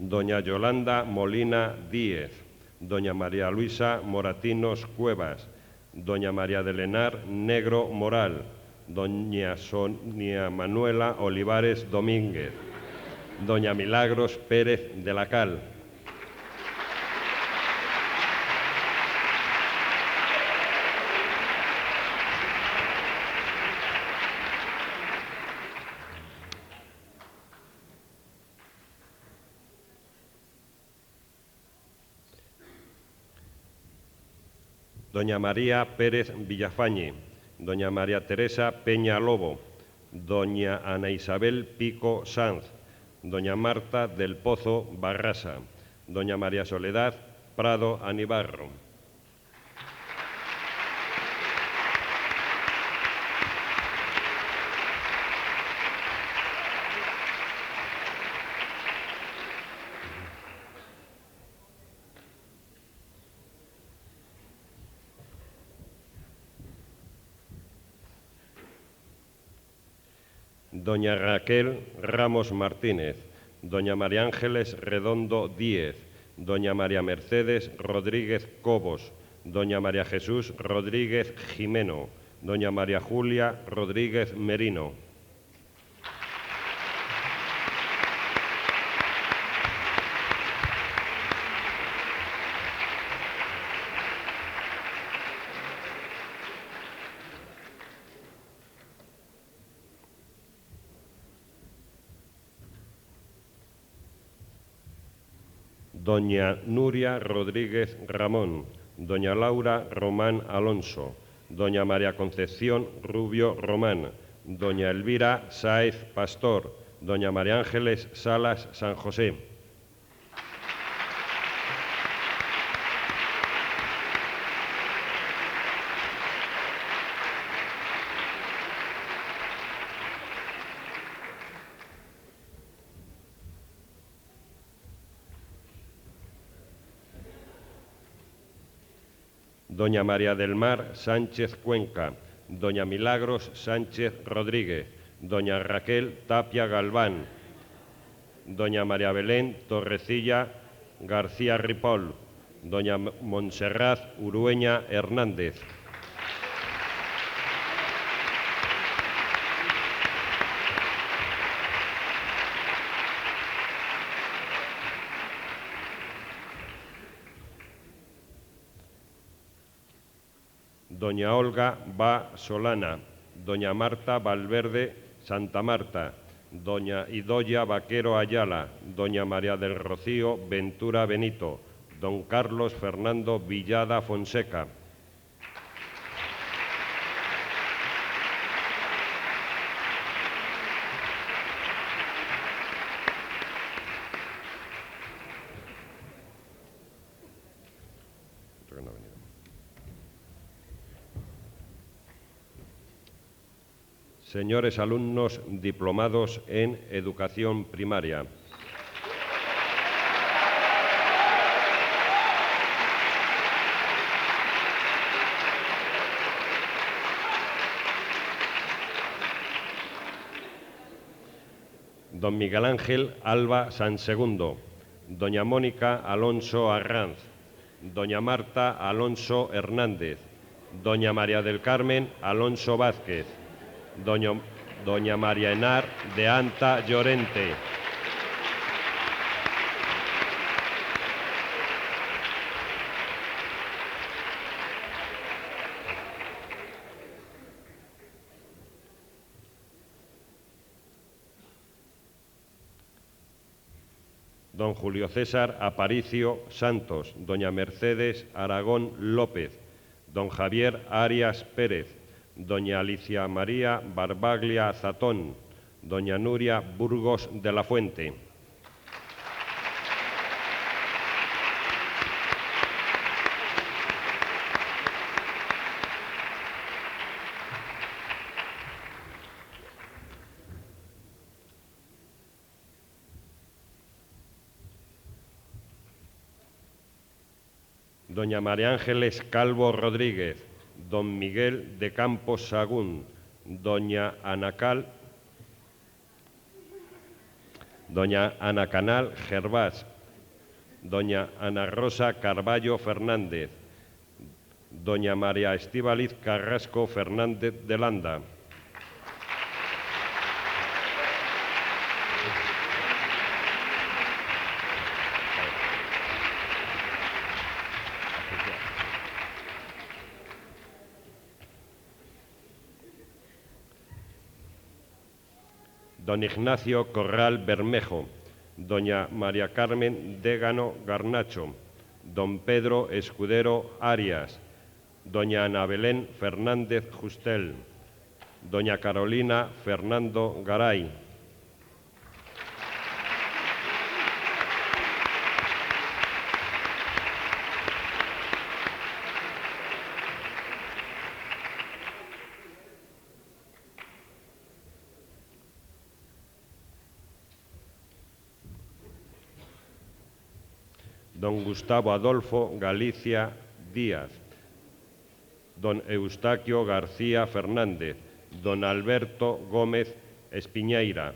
Doña Yolanda Molina Díez, doña María Luisa Moratinos Cuevas, doña María del Henar Negro Moral, doña Sonia Manuela Olivares Domínguez, doña Milagros Pérez de la Cal. Doña María Pérez Villafañe, doña María Teresa Peña Lobo, doña Ana Isabel Pico Sanz, doña Marta del Pozo Barrasa, doña María Soledad Prado Anibarro. Doña Raquel Ramos Martínez, doña María Ángeles Redondo Díez, doña María Mercedes Rodríguez Cobos, doña María Jesús Rodríguez Jimeno, doña María Julia Rodríguez Merino. Doña Nuria Rodríguez Ramón, doña Laura Román Alonso, doña María Concepción Rubio Román, doña Elvira Sáez Pastor, doña María Ángeles Salas San José. Doña María del Mar Sánchez Cuenca, doña Milagros Sánchez Rodríguez, doña Raquel Tapia Galván, doña María Belén Torrecilla García Ripoll, doña Montserrat Urueña Hernández. Doña Olga Va Solana, doña Marta Valverde Santa Marta, doña Idoya Vaquero Ayala, doña María del Rocío Ventura Benito, don Carlos Fernando Villada Fonseca. Señores alumnos diplomados en educación primaria. Don Miguel Ángel Alba Sansegundo, doña Mónica Alonso Arranz, doña Marta Alonso Hernández, doña María del Carmen Alonso Vázquez, doña María Enar de Anta Llorente. Don Julio César Aparicio Santos, doña Mercedes Aragón López, don Javier Arias Pérez, doña Alicia María Barbaglia Zatón, doña Nuria Burgos de la Fuente. Doña María Ángeles Calvo Rodríguez, don Miguel de Campos Sagún, doña Ana Canal Gervás, doña Ana Rosa Carballo Fernández, doña María Estíbaliz Carrasco Fernández de Landa. Don Ignacio Corral Bermejo, doña María Carmen Dégano Garnacho, don Pedro Escudero Arias, doña Ana Belén Fernández Justel, doña Carolina Fernando Garay. Don Gustavo Adolfo Galicia Díaz, don Eustaquio García Fernández, don Alberto Gómez Espiñeira,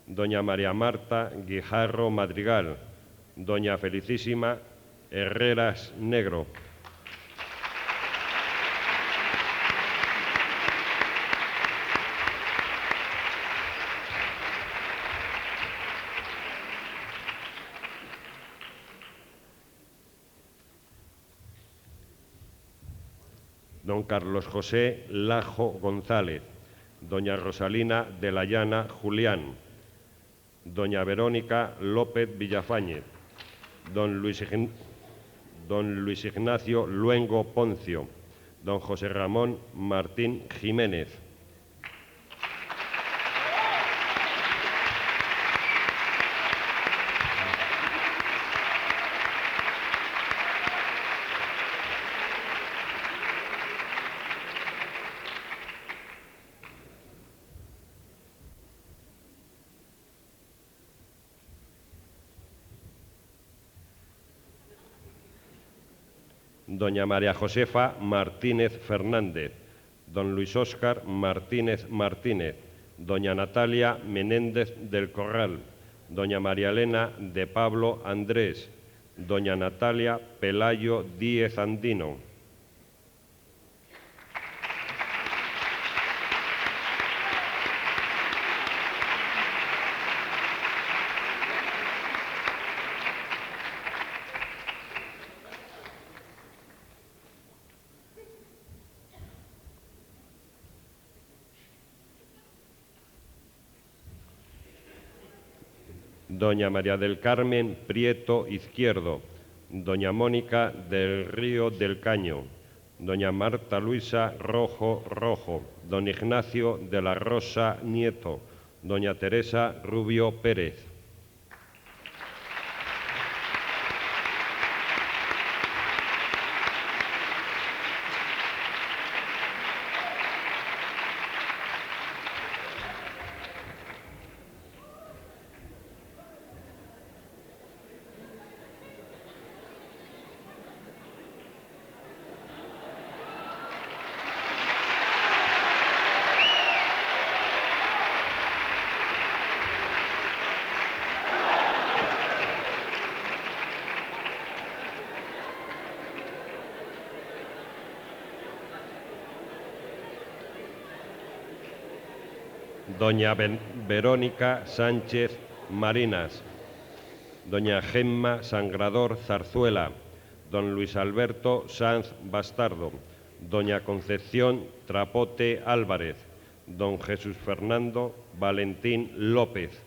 doña María Marta Guijarro Madrigal, doña Felicísima Herreras Negro. Don Carlos José Lajo González, doña Rosalina de la Llana Julián, doña Verónica López Villafañez, don Luis Ignacio Luengo Poncio, don José Ramón Martín Jiménez. Doña María Josefa Martínez Fernández, don Luis Óscar Martínez Martínez, doña Natalia Menéndez del Corral, doña María Elena de Pablo Andrés, doña Natalia Pelayo Díez Andino. Doña María del Carmen Prieto Izquierdo, doña Mónica del Río del Caño, doña Marta Luisa Rojo Rojo, don Ignacio de la Rosa Nieto, doña Teresa Rubio Pérez. Doña Verónica Sánchez Marinas, doña Gemma Sangrador Zarzuela, don Luis Alberto Sanz Bastardo, doña Concepción Trapote Álvarez, don Jesús Fernando Valentín López.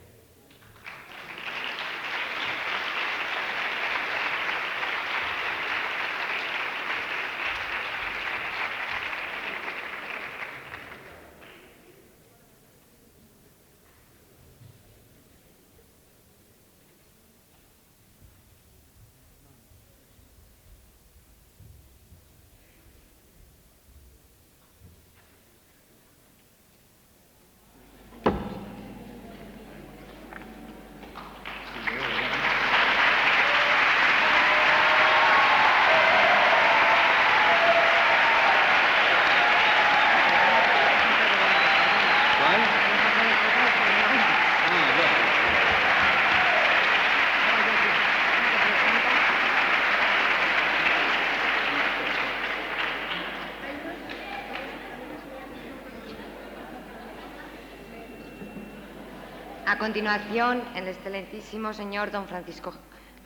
A continuación, el excelentísimo señor don Francisco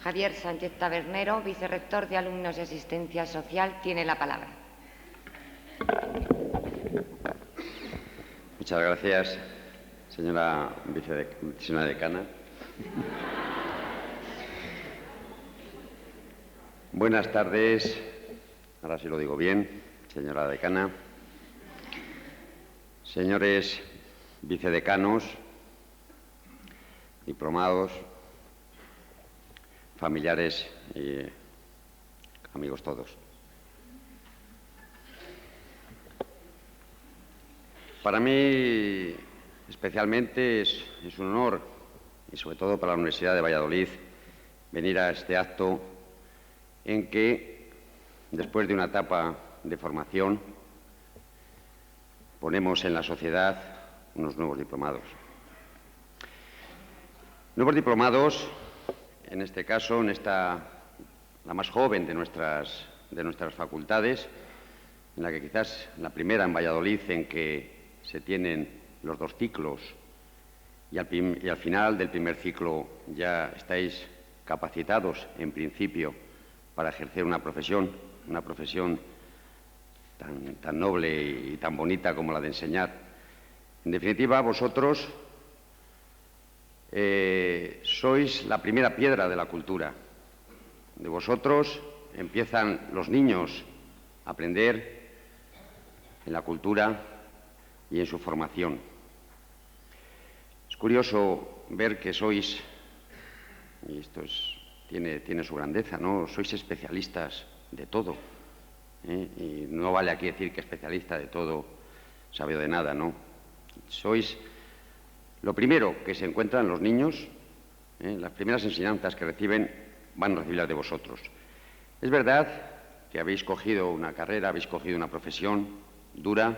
Javier Sánchez Tabernero, vicerrector de Alumnos y Asistencia Social, tiene la palabra. Muchas gracias, señora decana. Buenas tardes, ahora sí lo digo bien, señora decana, señores vicedecanos, diplomados, familiares y amigos todos. Para mí, especialmente, es un honor, y sobre todo para la Universidad de Valladolid, venir a este acto en que, después de una etapa de formación, ponemos en la sociedad unos nuevos diplomados. Nuevos diplomados, en este caso, la más joven de nuestras facultades, en la que quizás la primera en Valladolid en que se tienen los 2 ciclos y al final del primer ciclo ya estáis capacitados, en principio, para ejercer una profesión tan noble y tan bonita como la de enseñar. En definitiva, vosotros sois la primera piedra de la cultura. De vosotros empiezan los niños a aprender en la cultura y en su formación. Es curioso ver que sois, y esto tiene su grandeza, ¿no? Sois especialistas de todo, ¿eh? Y no vale aquí decir que especialista de todo sabe de nada, ¿no? Sois lo primero que se encuentran los niños, las primeras enseñanzas que reciben van a recibirlas de vosotros. Es verdad que habéis cogido una carrera, habéis cogido una profesión dura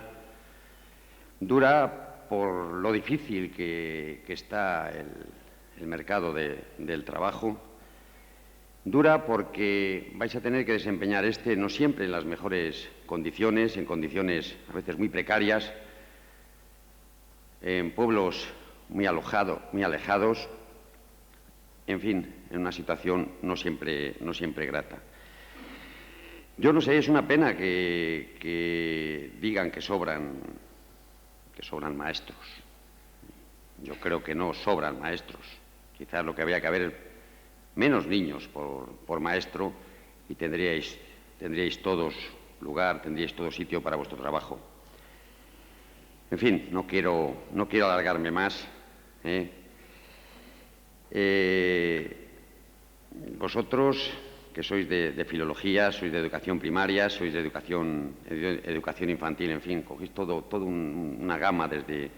por lo difícil que está el mercado del trabajo, dura porque vais a tener que desempeñar no siempre en las mejores condiciones, en condiciones a veces muy precarias, en pueblos muy alejados, en fin, en una situación no siempre grata. Yo no sé, es una pena que digan que sobran maestros. Yo creo que no sobran maestros. Quizás lo que habría que haber menos niños por maestro y tendríais todos lugar, tendríais todo sitio para vuestro trabajo. En fin, no quiero alargarme más. Vosotros, que sois de filología, sois de educación primaria, sois de educación infantil, en fin, cogéis todo una gama desde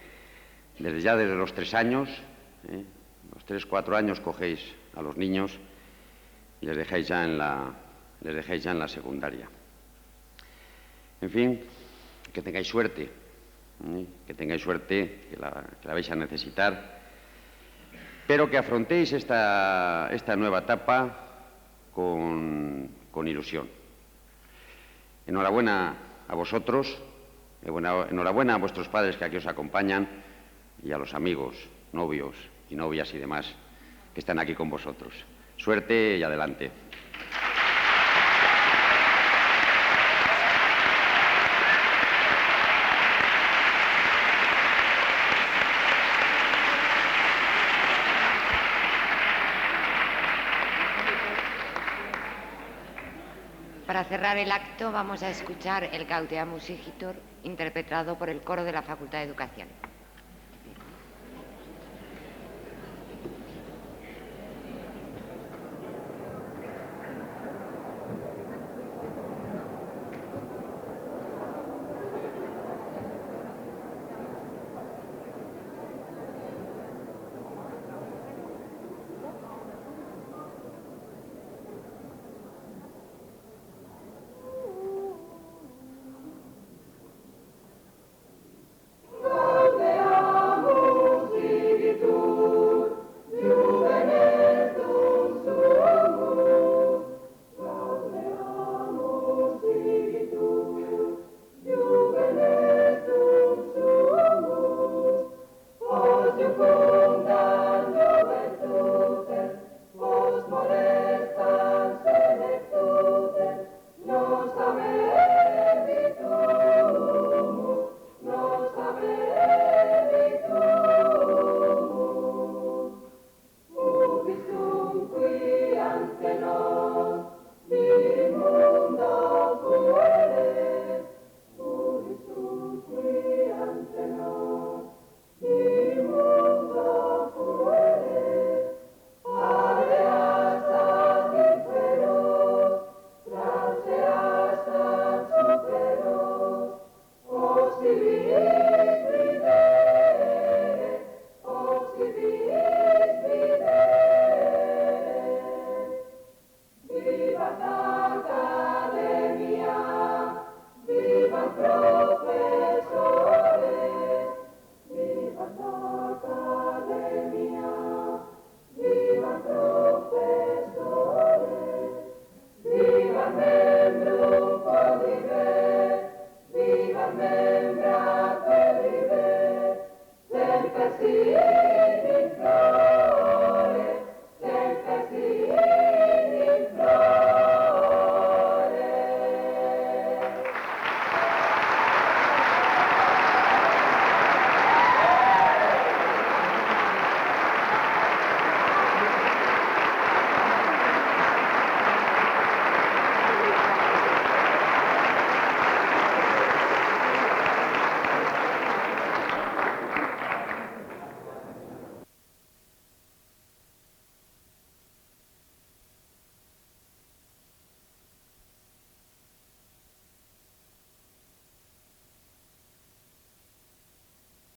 los 3 años, los 3, 4 años cogéis a los niños y les dejáis ya en la secundaria. En fin, que tengáis suerte, que la vais a necesitar, pero que afrontéis esta nueva etapa con ilusión. Enhorabuena a vosotros, enhorabuena a vuestros padres que aquí os acompañan y a los amigos, novios y novias y demás que están aquí con vosotros. Suerte y adelante. Para cerrar el acto vamos a escuchar el Gaudeamus Igitur interpretado por el coro de la Facultad de Educación.